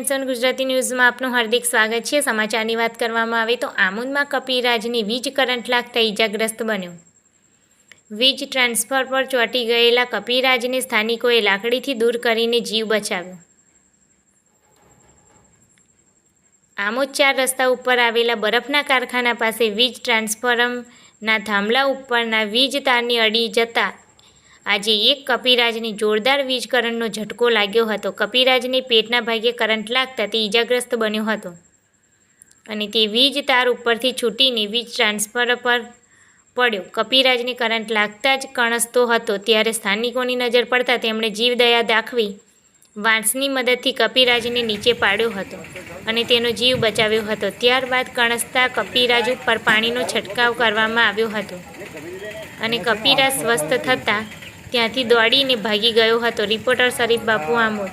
Times Gujarati ન્યૂઝમાં આપનું હાર્દિક સ્વાગત છે। સમાચારની વાત કરવામાં આવે તો આમોદમાં કપિરાજને વીજ કરંટ લાગતા ઈજાગ્રસ્ત બન્યો। વીજ ટ્રાન્સફર પર ચોંટી ગયેલા કપિરાજને સ્થાનિકોએ લાકડીથી દૂર કરીને જીવ બચાવ્યો। આમોદ 4 રસ્તા ઉપર આવેલા બરફના કારખાના પાસે વીજ ટ્રાન્સફોર્મરના થાંભલા ઉપરના વીજ તારની અડી જતા આજે એક કપિરાજને જોરદાર વીજ કરંટનો ઝટકો લાગ્યો હતો। કપિરાજને પેટના ભાગે કરંટ લાગતા તે ઈજાગ્રસ્ત બન્યો હતો અને તે વીજ તાર ઉપરથી છૂટીને વીજ ટ્રાન્સફર પર પડ્યો। કપિરાજને કરંટ લાગતા જ કણસતો હતો ત્યારે સ્થાનિકોની નજર પડતા તેમણે જીવદયા દાખવી વાંસની મદદથી કપિરાજને નીચે પાડ્યો હતો અને તેનો જીવ બચાવ્યો હતો। ત્યારબાદ કણસતા કપિરાજ ઉપર પાણીનો છંટકાવ કરવામાં આવ્યો હતો અને કપિરાજ સ્વસ્થ થતાં ત્યાંથી દોડીને ભાગી ગયો હતો। રિપોર્ટર શરીફ બાપુ, આમોદ।